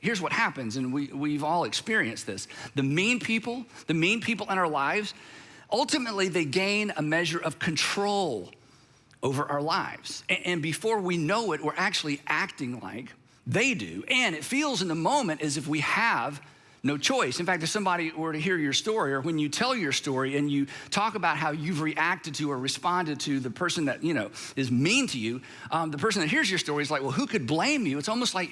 here's what happens, and we've all experienced this. The mean people in our lives, ultimately they gain a measure of control over our lives. And before we know it, we're actually acting like they do. And it feels in the moment as if we have no choice. In fact, if somebody were to hear your story, or when you tell your story and you talk about how you've reacted to or responded to the person that, is mean to you, the person that hears your story is like, well, who could blame you? It's almost like,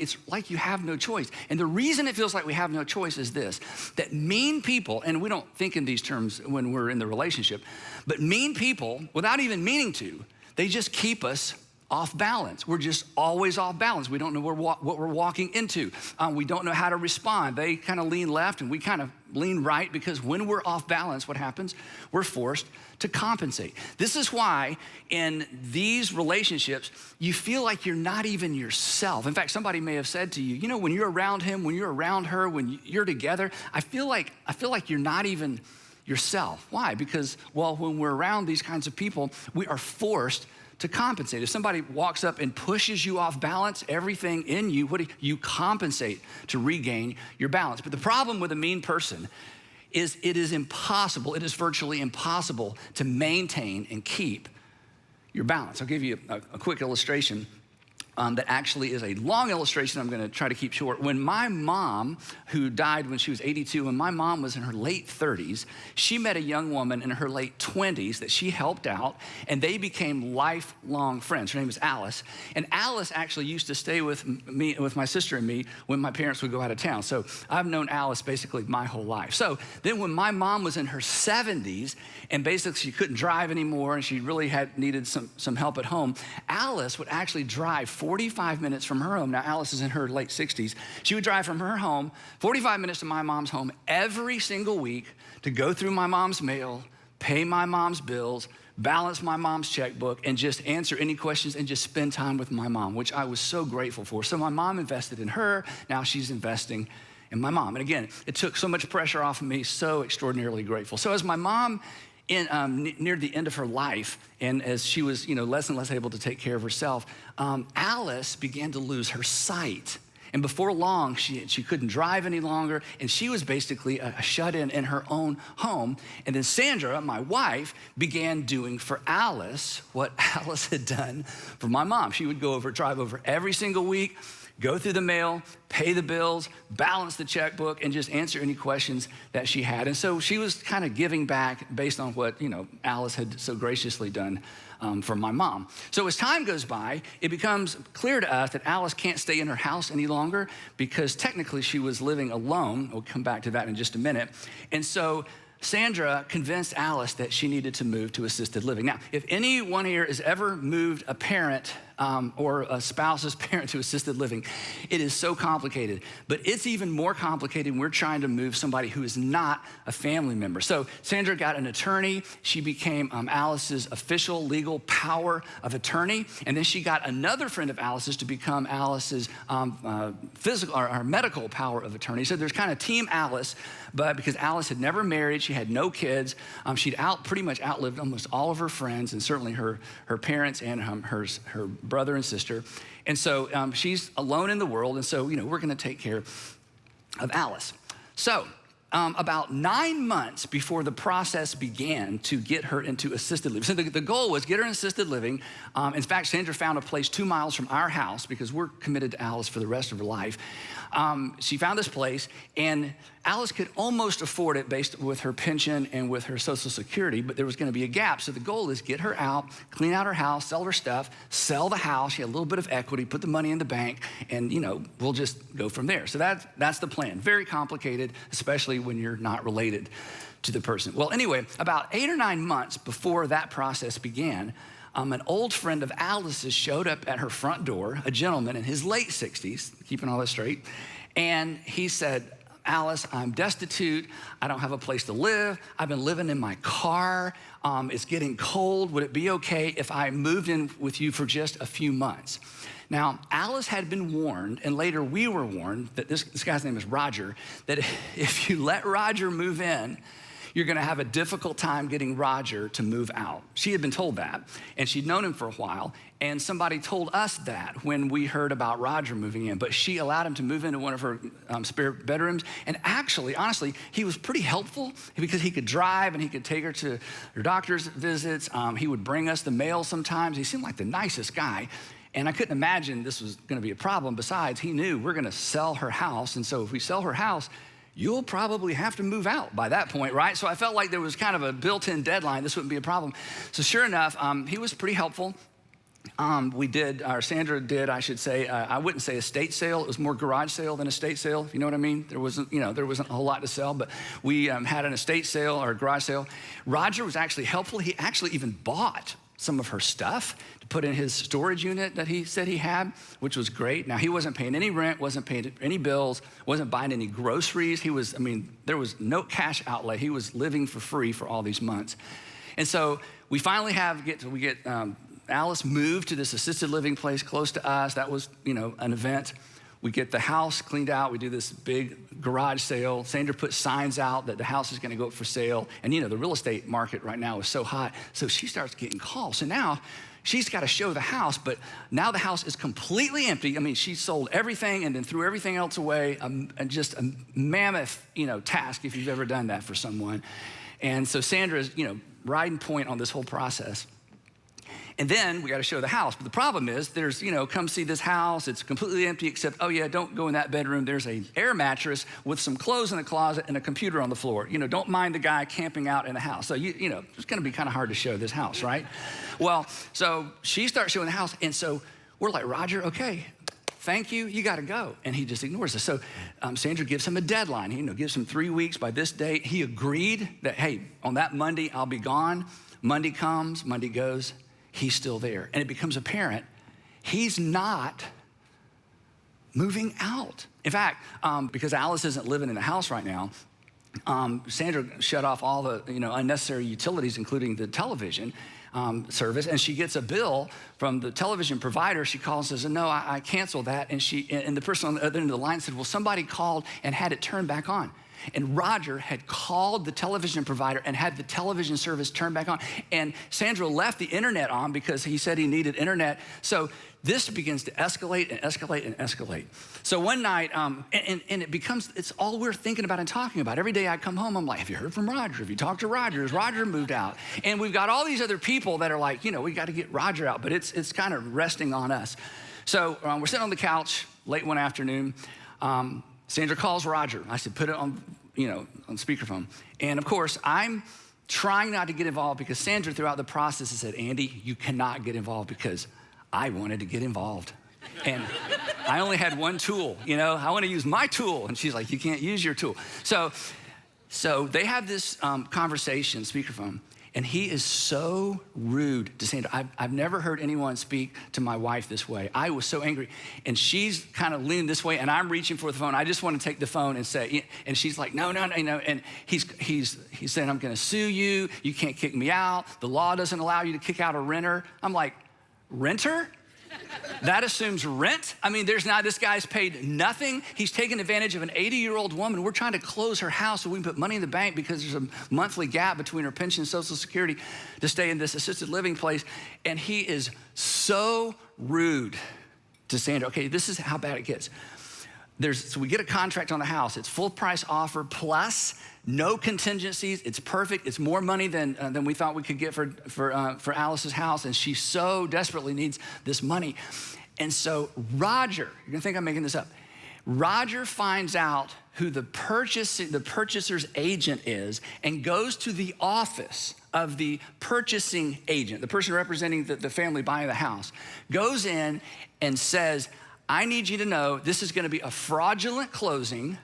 you have no choice. And the reason it feels like we have no choice is this, that mean people, and we don't think in these terms when we're in the relationship, but mean people, without even meaning to, they just keep us off balance. We're just always off balance. We don't know what we're walking into. We don't know how to respond. They kind of lean left and we kind of lean right, because when we're off balance, what happens? We're forced to compensate. This is why in these relationships, you feel like you're not even yourself. In fact, somebody may have said to you, when you're around him, when you're around her, when you're together, I feel like you're not even yourself. Why? Because, when we're around these kinds of people, we are forced to compensate. If somebody walks up and pushes you off balance, everything in you, you compensate to regain your balance. But the problem with a mean person is it is virtually impossible to maintain and keep your balance. I'll give you a quick illustration that actually is a long illustration I'm gonna try to keep short. When my mom, who died when she was 82, when my mom was in her late 30s, she met a young woman in her late 20s that she helped out, and they became lifelong friends. Her name is Alice, and Alice actually used to stay with me, with my sister and me, when my parents would go out of town. So I've known Alice basically my whole life. So then when my mom was in her 70s, and basically she couldn't drive anymore, and she really needed some help at home, Alice would actually drive 45 minutes from her home. Now, Alice is in her late 60s. She would drive from her home 45 minutes to my mom's home every single week to go through my mom's mail, pay my mom's bills, balance my mom's checkbook, and just answer any questions and just spend time with my mom, which I was so grateful for. So my mom invested in her. Now she's investing in my mom. And again, it took so much pressure off of me, so extraordinarily grateful. So as my mom near the end of her life, and as she was less and less able to take care of herself, Alice began to lose her sight. And before long, she couldn't drive any longer, and she was basically a shut-in in her own home. And then Sandra, my wife, began doing for Alice what Alice had done for my mom. She would drive over every single week, go through the mail, pay the bills, balance the checkbook, and just answer any questions that she had. And so she was kind of giving back based on what Alice had so graciously done for my mom. So as time goes by, it becomes clear to us that Alice can't stay in her house any longer, because technically she was living alone. We'll come back to that in just a minute. And so Sandra convinced Alice that she needed to move to assisted living. Now, if anyone here has ever moved a parent or a spouse's parent to assisted living, it is so complicated. But it's even more complicated when we're trying to move somebody who is not a family member. So Sandra got an attorney. She became Alice's official legal power of attorney. And then she got another friend of Alice's to become Alice's physical or medical power of attorney. So there's kind of Team Alice, but because Alice had never married, she had no kids, she'd pretty much outlived almost all of her friends, and certainly her parents and her brother and sister. And so she's alone in the world, and so we're gonna take care of Alice. So about 9 months before the process began to get her into assisted living. So the goal was get her in assisted living. In fact, Sandra found a place 2 miles from our house, because we're committed to Alice for the rest of her life. She found this place, and Alice could almost afford it based with her pension and with her Social Security, but there was gonna be a gap. So the goal is get her out, clean out her house, sell her stuff, sell the house. She had a little bit of equity, put the money in the bank, and we'll just go from there. So that's the plan. Very complicated, especially when you're not related to the person. Well, anyway, about 8 or 9 months before that process began, an old friend of Alice's showed up at her front door, a gentleman in his late 60s, keeping all this straight, and he said, Alice, I'm destitute. I don't have a place to live. I've been living in my car. It's getting cold. Would it be okay if I moved in with you for just a few months? Now, Alice had been warned, and later we were warned, that this guy's name is Roger, that if you let Roger move in, you're gonna have a difficult time getting Roger to move out. She had been told that, and she'd known him for a while, and somebody told us that when we heard about Roger moving in, but she allowed him to move into one of her spare bedrooms, and actually, honestly, he was pretty helpful because he could drive and he could take her to her doctor's visits. He would bring us the mail sometimes. He seemed like the nicest guy. And I couldn't imagine this was gonna be a problem. Besides, he knew we're gonna sell her house. And so if we sell her house, you'll probably have to move out by that point, right? So I felt like there was kind of a built-in deadline. This wouldn't be a problem. So sure enough, he was pretty helpful. Sandra did, I should say, I wouldn't say estate sale. It was more garage sale than estate sale, if you know what I mean. There wasn't a whole lot to sell, but we had an estate sale or a garage sale. Roger was actually helpful. He actually even bought some of her stuff to put in his storage unit that he said he had, which was great. Now, he wasn't paying any rent, wasn't paying any bills, wasn't buying any groceries. There was no cash outlay. He was living for free for all these months. And so we finally get Alice moved to this assisted living place close to us. That was, an event. We get the house cleaned out. We do this big garage sale. Sandra puts signs out that the house is gonna go up for sale. And the real estate market right now is so hot. So she starts getting calls. So now she's gotta show the house, but now the house is completely empty. She sold everything and then threw everything else away. And just a mammoth, task if you've ever done that for someone. And so Sandra's, riding point on this whole process. And then we got to show the house. But the problem is there's, come see this house. It's completely empty except, oh yeah, don't go in that bedroom. There's an air mattress with some clothes in the closet and a computer on the floor. Don't mind the guy camping out in the house. So, it's going to be kind of hard to show this house, right? Well, so she starts showing the house. And so we're like, Roger, okay, thank you, you got to go. And he just ignores us. So Sandra gives him a deadline. Gives him 3 weeks by this date. He agreed that, hey, on that Monday, I'll be gone. Monday comes, Monday goes. He's still there. And it becomes apparent he's not moving out. In fact, because Alice isn't living in the house right now, Sandra shut off all the unnecessary utilities, including the television service, and she gets a bill from the television provider. She calls and says, no, I canceled that. And the person on the other end of the line said, well, somebody called and had it turned back on. And Roger had called the television provider and had the television service turned back on. And Sandra left the internet on because he said he needed internet. So this begins to escalate and escalate and escalate. So one night, and it's all we're thinking about and talking about. Every day I come home, I'm like, have you heard from Roger? Have you talked to Roger? Has Roger moved out? And we've got all these other people that are like, we got to get Roger out, but it's kind of resting on us. So we're sitting on the couch late one afternoon. Sandra calls Roger. I said, put it on, on speakerphone. And of course, I'm trying not to get involved because Sandra throughout the process has said, Andy, you cannot get involved because I wanted to get involved. And I only had one tool, I want to use my tool. And she's like, you can't use your tool. So they have this conversation, speakerphone. And he is so rude to Sandra. I've never heard anyone speak to my wife this way. I was so angry. And she's kind of leaning this way, and I'm reaching for the phone. I just want to take the phone and say, and she's like, no. And he's saying, I'm going to sue you. You can't kick me out. The law doesn't allow you to kick out a renter. I'm like, renter? That assumes rent. This guy's paid nothing. He's taken advantage of an 80-year-old woman. We're trying to close her house so we can put money in the bank because there's a monthly gap between her pension and Social Security to stay in this assisted living place. And he is so rude to Sandra. Okay, this is how bad it gets. So we get a contract on the house. It's full price offer plus no contingencies. It's perfect. It's more money than we thought we could get for Alice's house. And she so desperately needs this money. And so Roger, you're gonna think I'm making this up. Roger finds out who the purchaser's agent is and goes to the office of the purchasing agent, the person representing the family buying the house, goes in and says, I need you to know this is gonna be a fraudulent closing.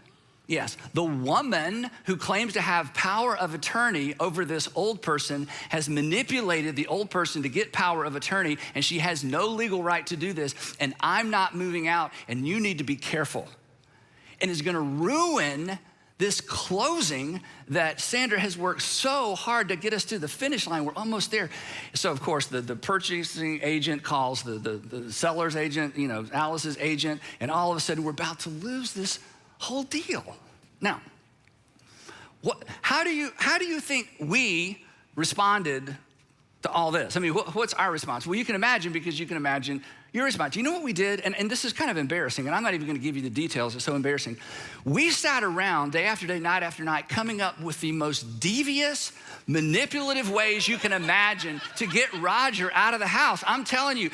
Yes, the woman who claims to have power of attorney over this old person has manipulated the old person to get power of attorney, and she has no legal right to do this, and I'm not moving out, and you need to be careful. And it's gonna ruin this closing that Sandra has worked so hard to get us to the finish line. We're almost there. So of course, the purchasing agent calls the seller's agent, Alice's agent, and all of a sudden we're about to lose this whole deal. Now, How do you think we responded to all this? I mean, what's our response? Well, you can imagine, because you can imagine your response. You know what we did? And this is kind of embarrassing, and I'm not even gonna give you the details, it's so embarrassing. We sat around day after day, night after night, coming up with the most devious, manipulative ways you can imagine to get Roger out of the house. I'm telling you,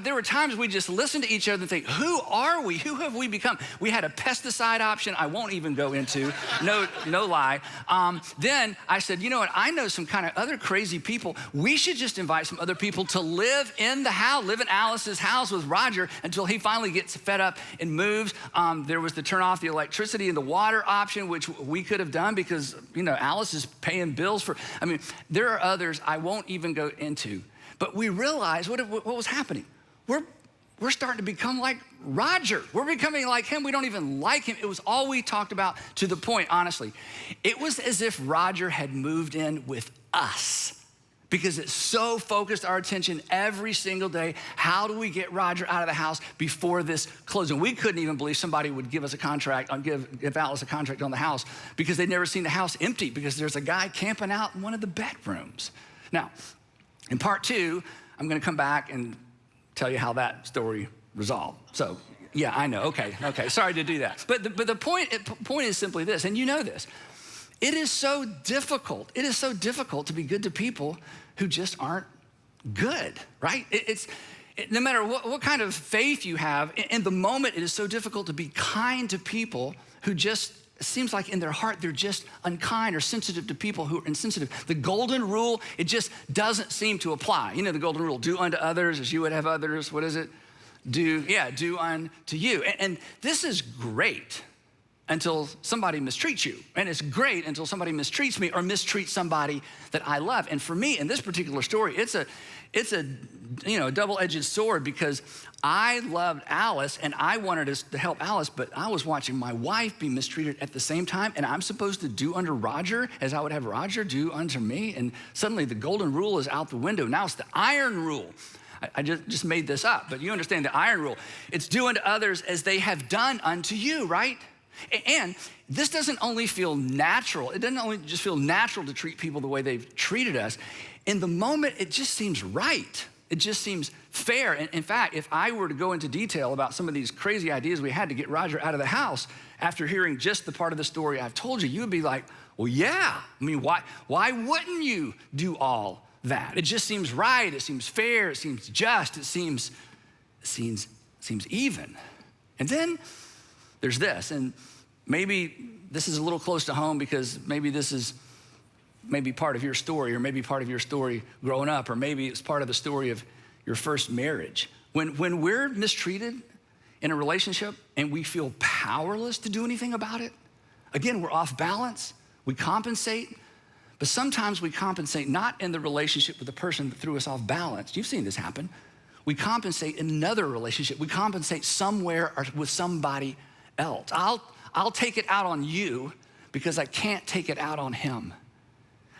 there were times we just listened to each other and think, who are we? Who have we become? We had a pesticide option I won't even go into, no lie. Then I said, you know what? I know some kind of other crazy people. We should just invite some other people to live in the house, live in Alice's house with Roger until he finally gets fed up and moves. There was the turn off the electricity and the water option, which we could have done because, you know, Alice is paying bills for, I mean, there are others I won't even go into. But we realized what was happening. We're starting to become like Roger. We're becoming like him. We don't even like him. It was all we talked about, to the point, honestly. It was as if Roger had moved in with us, because it so focused our attention every single day. How do we get Roger out of the house before this closing? We couldn't even believe somebody would give us a contract, give Alice a contract on the house, because they'd never seen the house empty because there's a guy camping out in one of the bedrooms. Now, in part 2, I'm gonna come back and tell you how that story resolved. So, yeah, I know, okay, sorry to do that. But the point is simply this, and you know this. It is so difficult to be good to people who just aren't good, right? No matter what kind of faith you have, in the moment, it is so difficult to be kind to people who just, it seems like in their heart, they're just unkind or sensitive to people who are insensitive. The golden rule, it just doesn't seem to apply. You know the golden rule, do unto others as you would have others, what is it? Do unto you. And this is great until somebody mistreats you. And it's great until somebody mistreats me or mistreats somebody that I love. And for me, in this particular story, it's a double-edged sword, because I loved Alice and I wanted us to help Alice, but I was watching my wife be mistreated at the same time, and I'm supposed to do unto Roger as I would have Roger do unto me. And suddenly the golden rule is out the window. Now it's the iron rule. I just made this up, but you understand the iron rule. It's do unto others as they have done unto you, right? And this doesn't only feel natural. It doesn't only just feel natural to treat people the way they've treated us. In the moment, it just seems right. It just seems fair. And in fact, if I were to go into detail about some of these crazy ideas we had to get Roger out of the house, after hearing just the part of the story I've told you, you would be like, well, yeah. I mean, why wouldn't you do all that? It just seems right. It seems fair. It seems just. It seems even. And then there's this, and maybe this is a little close to home, because maybe this is part of your story, or maybe part of your story growing up, or maybe it's part of the story of your first marriage. When we're mistreated in a relationship and we feel powerless to do anything about it, again, we're off balance, we compensate, but sometimes we compensate not in the relationship with the person that threw us off balance. You've seen this happen. We compensate in another relationship. We compensate somewhere or with somebody else. I'll take it out on you because I can't take it out on him.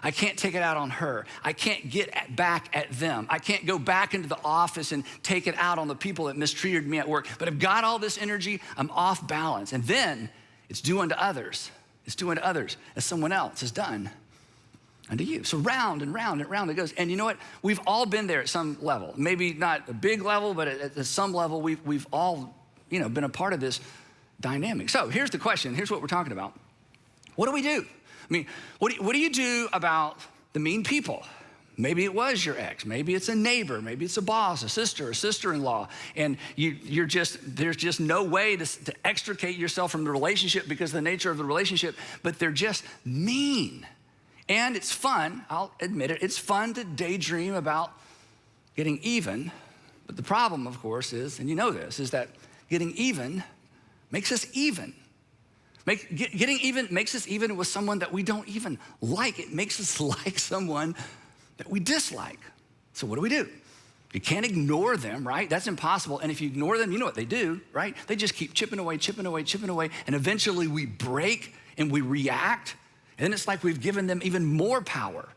I can't take it out on her. I can't get back at them. I can't go back into the office and take it out on the people that mistreated me at work. But I've got all this energy, I'm off balance. And then it's do unto others. It's do unto others as someone else has done unto you. So round and round and round it goes. And you know what? We've all been there at some level. Maybe not a big level, but at some level, we've all been a part of this dynamic. So here's the question. Here's what we're talking about. What do we do? I mean, what do you do about the mean people? Maybe it was your ex. Maybe it's a neighbor. Maybe it's a boss, a sister, a sister-in-law. And there's just no way to extricate yourself from the relationship because of the nature of the relationship, but they're just mean. And it's fun, I'll admit it, it's fun to daydream about getting even. But the problem, of course, is, and you know this, is that getting even makes us even. Getting even makes us even with someone that we don't even like. It makes us like someone that we dislike. So what do? You can't ignore them, right? That's impossible. And if you ignore them, you know what they do, right? They just keep chipping away, and eventually we break and we react, and then it's like we've given them even more power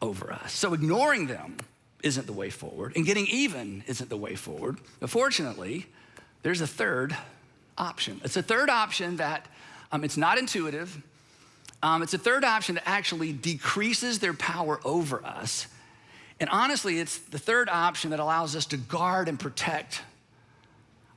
over us. So ignoring them isn't the way forward, and getting even isn't the way forward. But fortunately, there's a third option. It's a third option that it's not intuitive. It's a third option that actually decreases their power over us. And honestly, it's the third option that allows us to guard and protect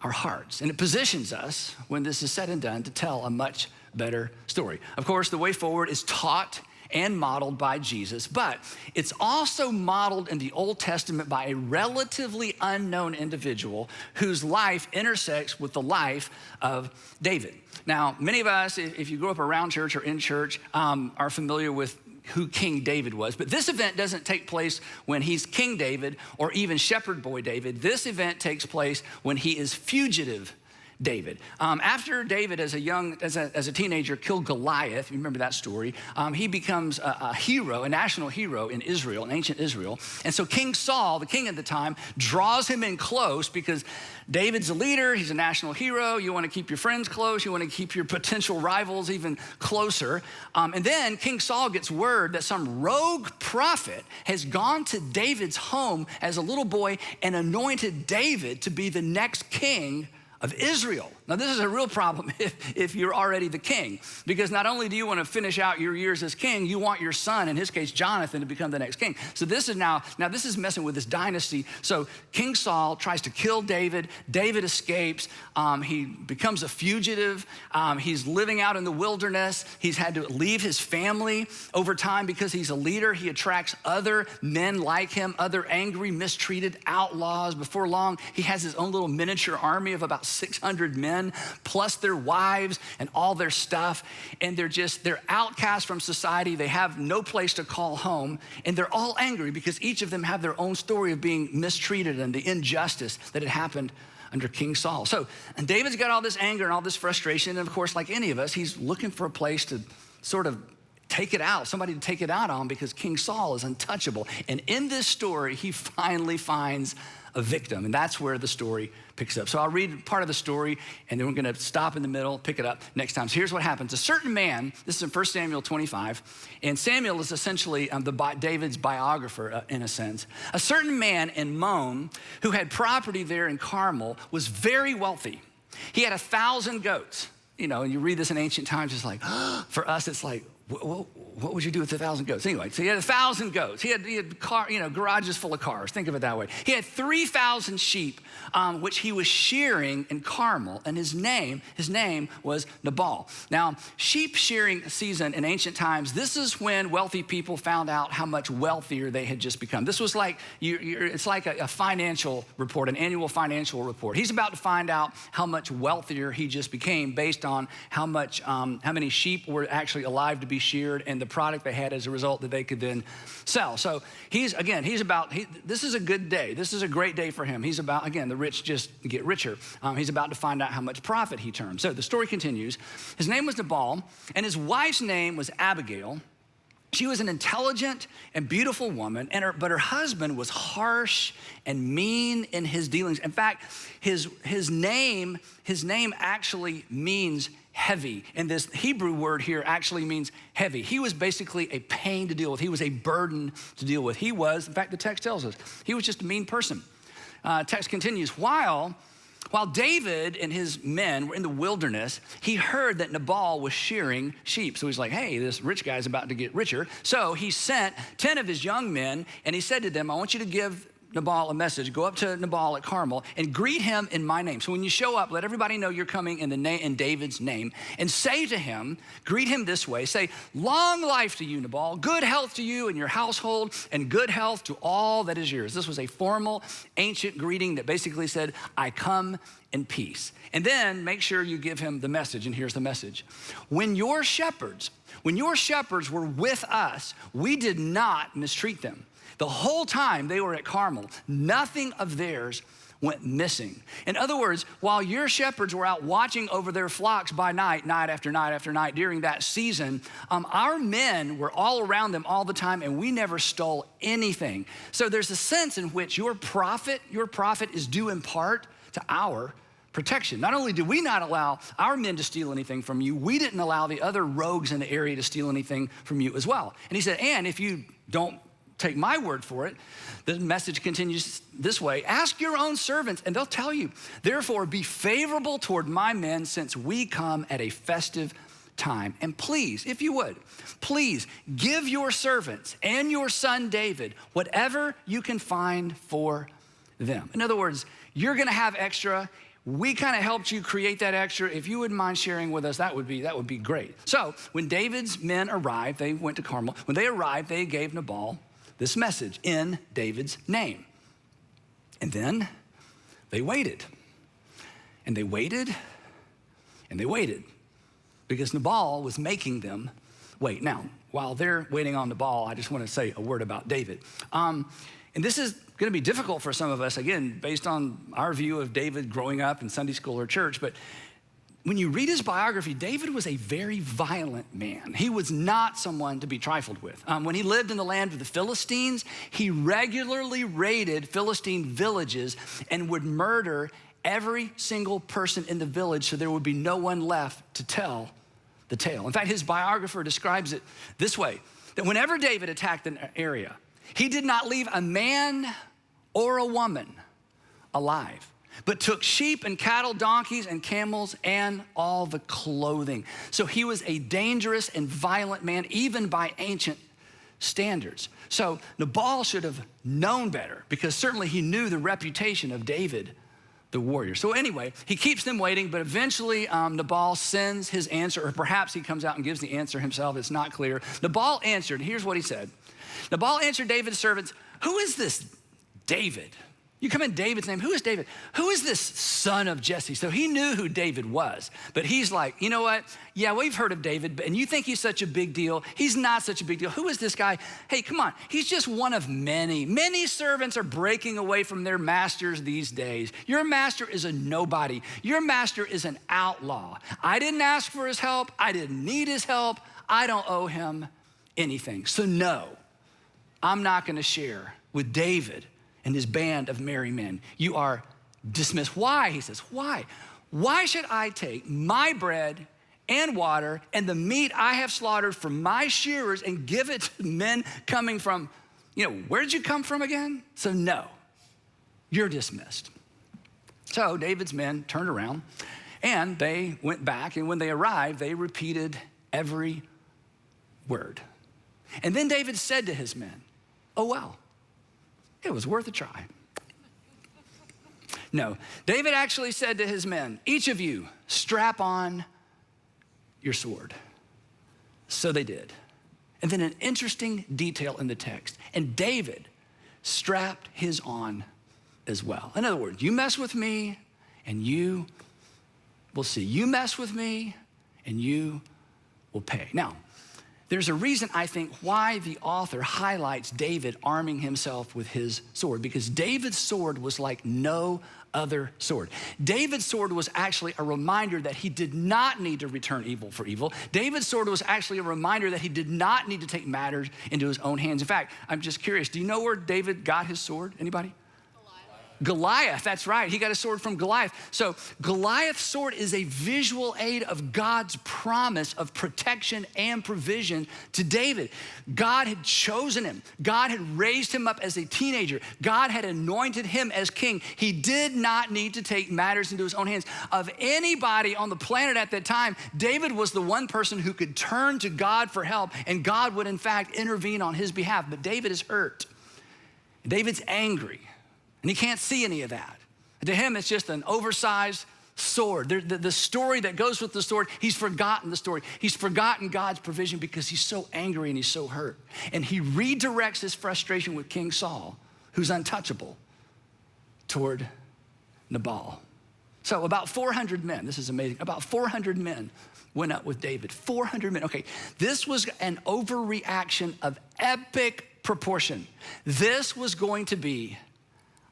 our hearts. And it positions us, when this is said and done, to tell a much better story. Of course, the way forward is taught and modeled by Jesus, but it's also modeled in the Old Testament by a relatively unknown individual whose life intersects with the life of David. Now, many of us, if you grew up around church or in church, are familiar with who King David was. But this event doesn't take place when he's King David or even Shepherd Boy David. This event takes place when he is fugitive David. After David, as a teenager, killed Goliath, you remember that story, he becomes a hero, a national hero in Israel, in ancient Israel. And so King Saul, the king at the time, draws him in close because David's a leader, he's a national hero. You want to keep your friends close, you want to keep your potential rivals even closer. And then King Saul gets word that some rogue prophet has gone to David's home as a little boy and anointed David to be the next king of Israel. Now, this is a real problem if you're already the king, because not only do you want to finish out your years as king, you want your son, in his case, Jonathan, to become the next king. So this is now this is messing with this dynasty. So King Saul tries to kill David. David escapes. He becomes a fugitive. He's living out in the wilderness. He's had to leave his family over time because he's a leader. He attracts other men like him, other angry, mistreated outlaws. Before long, he has his own little miniature army of about 600 men, plus their wives and all their stuff. And they're outcast from society. They have no place to call home. And they're all angry because each of them have their own story of being mistreated and the injustice that had happened under King Saul. So, and David's got all this anger and all this frustration. And of course, like any of us, he's looking for a place to sort of take it out, somebody to take it out on, because King Saul is untouchable. And in this story, he finally finds a victim, and that's where the story picks up. So I'll read part of the story, and then we're gonna stop in the middle, pick it up next time. So here's what happens. A certain man, this is in 1 Samuel 25, and Samuel is essentially David's biographer in a sense. A certain man in Mon, who had property there in Carmel, was very wealthy. He had 1,000 goats. You know, and you read this in ancient times, it's like, for us, it's like, what would you do with 1,000 goats? Anyway, so he had 1,000 goats. He had garages full of cars. Think of it that way. He had 3,000 sheep, which he was shearing in Carmel, and his name was Nabal. Now, sheep shearing season in ancient times, this is when wealthy people found out how much wealthier they had just become. This was like, it's like a financial report, an annual financial report. He's about to find out how much wealthier he just became based on how many sheep were actually alive to be sheared and the product they had as a result that they could then sell. So this is a good day. This is a great day for him. He's about, again, the rich just get richer. He's about to find out how much profit he turned. So the story continues. His name was Nabal, and his wife's name was Abigail. She was an intelligent and beautiful woman, but her husband was harsh and mean in his dealings. In fact, his name actually means heavy. And this Hebrew word here actually means heavy. He was basically a pain to deal with. He was a burden to deal with. In fact, the text tells us, he was just a mean person. Text continues, while David and his men were in the wilderness, he heard that Nabal was shearing sheep. So he's like, hey, this rich guy's about to get richer. So he sent 10 of his young men, and he said to them, I want you to give Nabal a message. Go up to Nabal at Carmel and greet him in my name. So when you show up, let everybody know you're coming in David's name, and say to him, greet him this way, say, long life to you, Nabal, good health to you and your household, and good health to all that is yours. This was a formal, ancient greeting that basically said, I come in peace. And then make sure you give him the message, and here's the message. When your shepherds were with us, we did not mistreat them. The whole time they were at Carmel, nothing of theirs went missing. In other words, while your shepherds were out watching over their flocks by night, night after night after night during that season, our men were all around them all the time, and we never stole anything. So there's a sense in which your profit is due in part to our protection. Not only did we not allow our men to steal anything from you, we didn't allow the other rogues in the area to steal anything from you as well. And he said, and if you don't take my word for it, the message continues this way, ask your own servants and they'll tell you. Therefore, be favorable toward my men, since we come at a festive time. And please, if you would, please give your servants and your son David whatever you can find for them. In other words, you're gonna have extra. We kind of helped you create that extra. If you wouldn't mind sharing with us, that would be great. So when David's men arrived, they went to Carmel. When they arrived, they gave Nabal this message in David's name. And then they waited. And they waited, and they waited, because Nabal was making them wait. Now, while they're waiting on Nabal, I just want to say a word about David. And this is going to be difficult for some of us, again, based on our view of David growing up in Sunday school or church. But when you read his biography, David was a very violent man. He was not someone to be trifled with. When he lived in the land of the Philistines, he regularly raided Philistine villages and would murder every single person in the village so there would be no one left to tell the tale. In fact, his biographer describes it this way, that whenever David attacked an area, he did not leave a man or a woman alive, but took sheep and cattle, donkeys and camels, and all the clothing. So he was a dangerous and violent man, even by ancient standards. So Nabal should have known better, because certainly he knew the reputation of David, the warrior. So anyway, he keeps them waiting, but eventually Nabal sends his answer, or perhaps he comes out and gives the answer himself. It's not clear. Nabal answered, here's what he said. Nabal answered David's servants, "Who is this David?" You come in David's name, who is David? Who is this son of Jesse? So he knew who David was, but he's like, you know what? Yeah, we've heard of David, and you think he's such a big deal. He's not such a big deal. Who is this guy? Hey, come on. He's just one of many. Many servants are breaking away from their masters these days. Your master is a nobody. Your master is an outlaw. I didn't ask for his help. I didn't need his help. I don't owe him anything. So no, I'm not gonna share with David and his band of merry men. You are dismissed. Why? He says, why? Why should I take my bread and water and the meat I have slaughtered from my shearers and give it to men coming from, where did you come from again? So no, you're dismissed. So David's men turned around and they went back, and when they arrived, they repeated every word. And then David said to his men, "Oh, well, it was worth a try." No, David actually said to his men, "Each of you strap on your sword." So they did. And then an interesting detail in the text, and David strapped his on as well. In other words, you mess with me and you will see. You mess with me and you will pay. Now, there's a reason, I think, why the author highlights David arming himself with his sword, because David's sword was like no other sword. David's sword was actually a reminder that he did not need to return evil for evil. David's sword was actually a reminder that he did not need to take matters into his own hands. In fact, I'm just curious, do you know where David got his sword? Anybody? Goliath, that's right. He got a sword from Goliath. So Goliath's sword is a visual aid of God's promise of protection and provision to David. God had chosen him. God had raised him up as a teenager. God had anointed him as king. He did not need to take matters into his own hands. Of anybody on the planet at that time, David was the one person who could turn to God for help, and God would in fact intervene on his behalf. But David is hurt. David's angry. And he can't see any of that. To him, it's just an oversized sword. The story that goes with the sword, he's forgotten the story. He's forgotten God's provision because he's so angry and he's so hurt. And he redirects his frustration with King Saul, who's untouchable, toward Nabal. So about 400 men, this is amazing, about 400 men went up with David. 400 men. Okay, this was an overreaction of epic proportion. This was going to be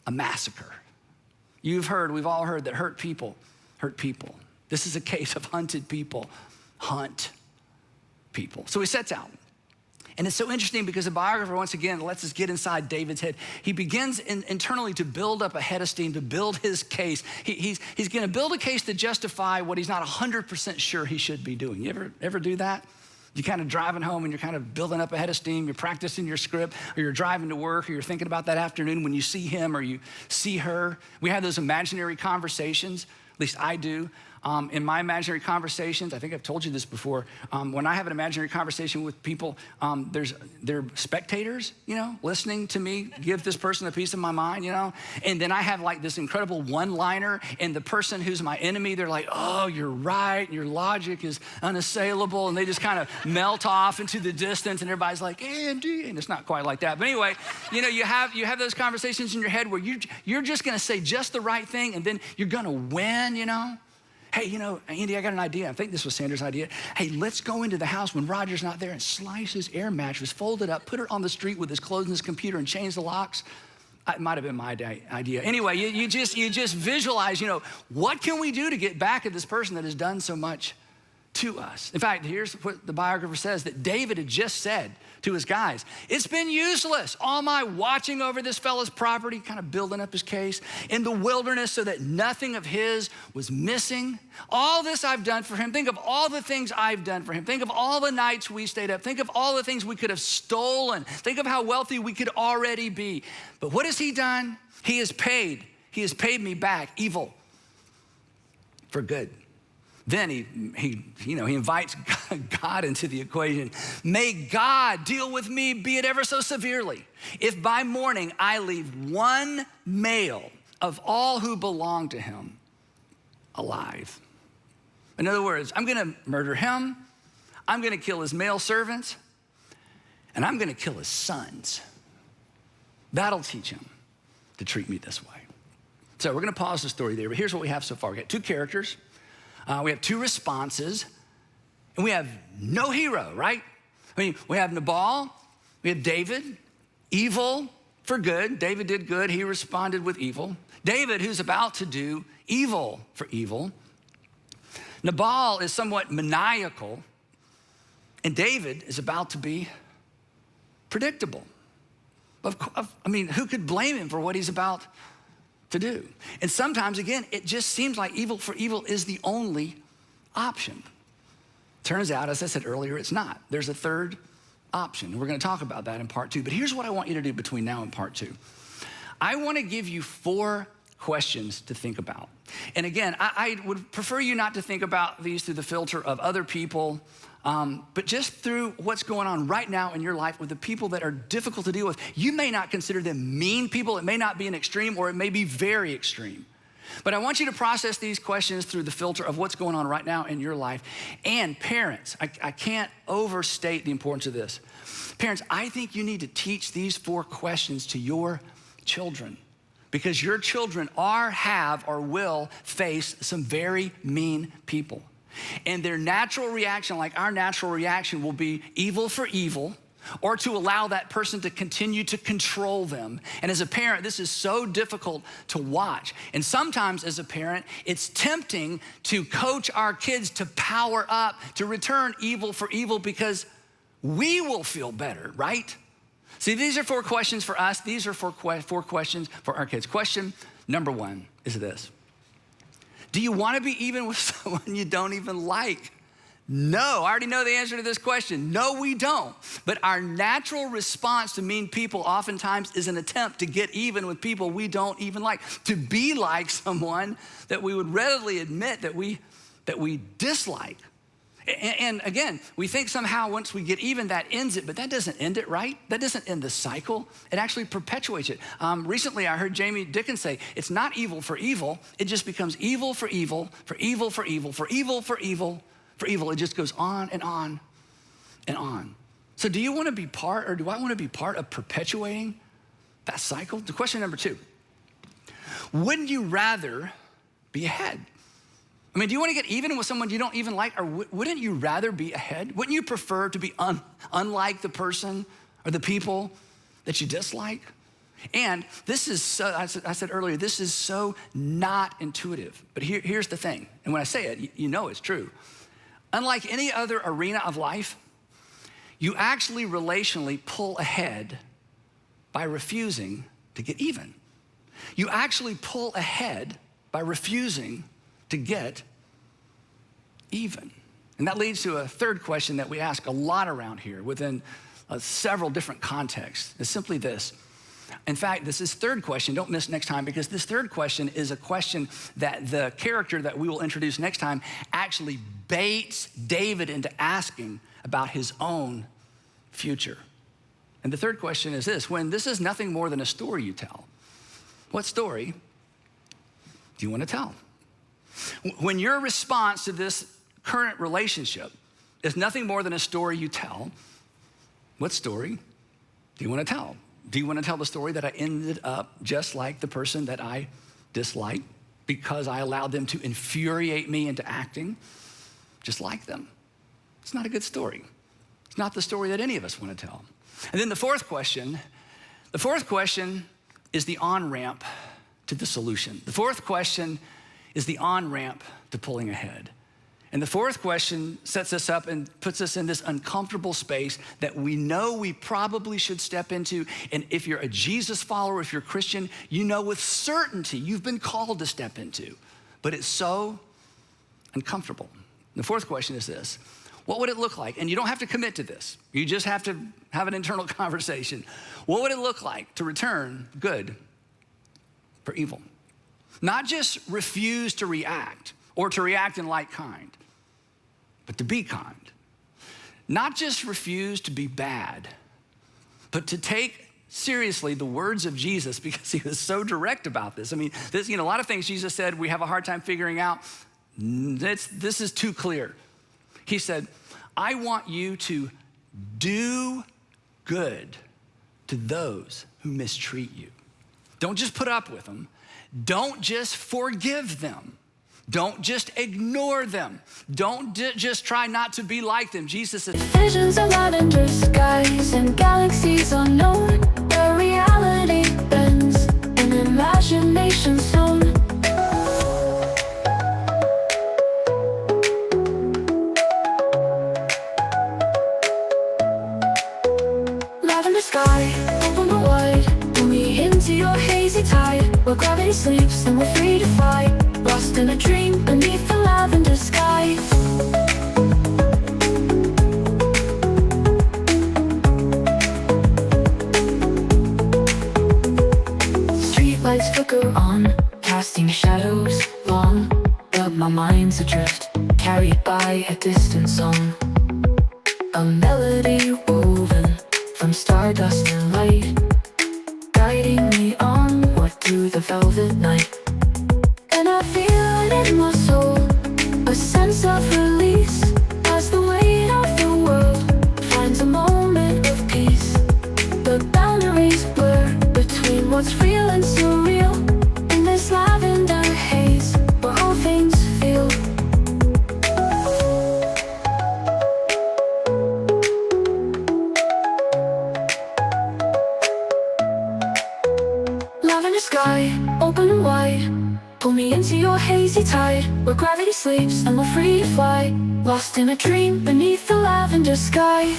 a massacre. We've all heard that hurt people hurt people. This is a case of hunted people hunt people. So he sets out. And it's so interesting because the biographer, once again, lets us get inside David's head. He begins internally to build up a head of steam, to build his case. He's gonna build a case to justify what he's not 100% sure he should be doing. You ever do that? You're kind of driving home and you're kind of building up a head of steam, you're practicing your script, or you're driving to work, or you're thinking about that afternoon when you see him or you see her. We have those imaginary conversations, at least I do, in my imaginary conversations, I think I've told you this before, when I have an imaginary conversation with people, they're spectators, listening to me give this person a piece of my mind, and then I have like this incredible one-liner, and the person who's my enemy, they're like, oh, you're right, your logic is unassailable, and they just kind of melt off into the distance, and everybody's like, Andy, and it's not quite like that. But anyway, you have those conversations in your head where you're just gonna say just the right thing, and then you're gonna win, Hey, Andy, I got an idea. I think this was Sanders' idea. Hey, let's go into the house when Roger's not there and slice his air mattress, fold it up, put it on the street with his clothes and his computer and change the locks. It might have been my idea. Anyway, you just visualize, what can we do to get back at this person that has done so much to us? In fact, here's what the biographer says, that David had just said to his guys. It's been useless, all my watching over this fellow's property, kind of building up his case, in the wilderness so that nothing of his was missing. All this I've done for him. Think of all the things I've done for him. Think of all the nights we stayed up. Think of all the things we could have stolen. Think of how wealthy we could already be. But what has he done? He has paid me back evil for good. Then he invites God into the equation. May God deal with me, be it ever so severely, if by morning I leave one male of all who belong to him alive. In other words, I'm gonna murder him, I'm gonna kill his male servants, and I'm gonna kill his sons. That'll teach him to treat me this way. So we're gonna pause the story there, but here's what we have so far. We got two characters. We have two responses, and we have no hero, right? We have Nabal, we have David, evil for good. David did good, he responded with evil. David, who's about to do evil for evil. Nabal is somewhat maniacal, and David is about to be predictable. Who could blame him for what he's about to do? And sometimes, again, it just seems like evil for evil is the only option. Turns out, as I said earlier, it's not. There's a third option. We're gonna talk about that in part two. But here's what I want you to do between now and part two. I wanna give you 4 questions to think about. And again, I would prefer you not to think about these through the filter of other people, but just through what's going on right now in your life with the people that are difficult to deal with. You may not consider them mean people. It may not be an extreme, or it may be very extreme. But I want you to process these questions through the filter of what's going on right now in your life. And parents, I can't overstate the importance of this. Parents, I think you need to teach these 4 questions to your children, because your children have, or will face some very mean people. And their natural reaction, like our natural reaction, will be evil for evil, or to allow that person to continue to control them. And as a parent, this is so difficult to watch. And sometimes as a parent, it's tempting to coach our kids to power up, to return evil for evil, because we will feel better, right? See, these are 4 questions for us. These are 4 questions for our kids. Question number 1 is this. Do you want to be even with someone you don't even like? No, I already know the answer to this question. No, we don't. But our natural response to mean people oftentimes is an attempt to get even with people we don't even like, to be like someone that we would readily admit that we dislike. And again, we think somehow once we get even, that ends it, but that doesn't end it, right? That doesn't end the cycle. It actually perpetuates it. Recently, I heard Jamie Dickens say, it's not evil for evil. It just becomes evil for evil, for evil for evil, for evil for evil, for evil. It just goes on and on and on. So do you want to be part, or do I want to be part of perpetuating that cycle? The question number 2, wouldn't you rather be ahead? Do you want to get even with someone you don't even like, or wouldn't you rather be ahead? Wouldn't you prefer to be unlike the person or the people that you dislike? And this is so, I said earlier, this is so not intuitive. But here's the thing, and when I say it, you know it's true. Unlike any other arena of life, you actually relationally pull ahead by refusing to get even. You actually pull ahead by refusing to get even. And that leads to a third question that we ask a lot around here within several different contexts. It's simply this: In fact, this is third question. Don't miss next time, because this third question is a question that the character that we will introduce next time actually baits David into asking about his own future. And the third question is this: when this is nothing more than a story you tell, what story do you want to tell? When your response to this current relationship is nothing more than a story you tell, what story do you want to tell? Do you want to tell the story that I ended up just like the person that I disliked because I allowed them to infuriate me into acting just like them? It's not a good story. It's not the story that any of us want to tell. And then the fourth question is the on-ramp to the solution. The fourth question is the on-ramp to pulling ahead. And the fourth question sets us up and puts us in this uncomfortable space that we know we probably should step into. And if you're a Jesus follower, if you're a Christian, you know with certainty you've been called to step into. But it's so uncomfortable. The fourth question is this: what would it look like? And you don't have to commit to this. You just have to have an internal conversation. What would it look like to return good for evil? Not just refuse to react or to react in like kind, but to be kind. Not just refuse to be bad, but to take seriously the words of Jesus, because he was so direct about this. I mean, this, a lot of things Jesus said we have a hard time figuring out. This is too clear. He said, I want you to do good to those who mistreat you. Don't just put up with them. Don't just forgive them. Don't just ignore them. Don't just try not to be like them. Jesus said, visions of lavender skies and galaxies unknown, where reality bends in imagination zone. Lavender sky, open but wide, pull me into your hazy tide, where gravity sleeps and we're free to fly, lost in a dream beneath the lavender sky. Streetlights flicker on, casting shadows long, but my mind's adrift, carried by a distant song. A melody woven from stardust and light, guiding me onward through the velvet night. And I feel it in my soul, a sense of release, as the weight of the world finds a moment of peace. The boundaries blur between what's real and surreal, in this lavender haze where all things feel. Lavender sky, open and wide, pull me into your hazy tide, where gravity sleeps and we're free to fly, lost in a dream beneath the lavender sky.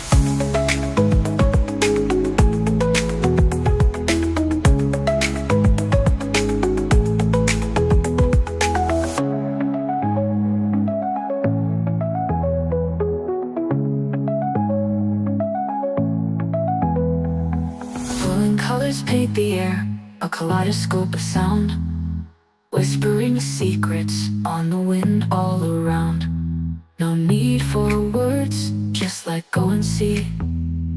Falling colors paint the air, a kaleidoscope of sound, whispering secrets on the wind all around. No need for words, just let go and see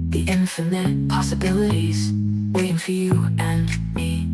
the infinite possibilities waiting for you and me.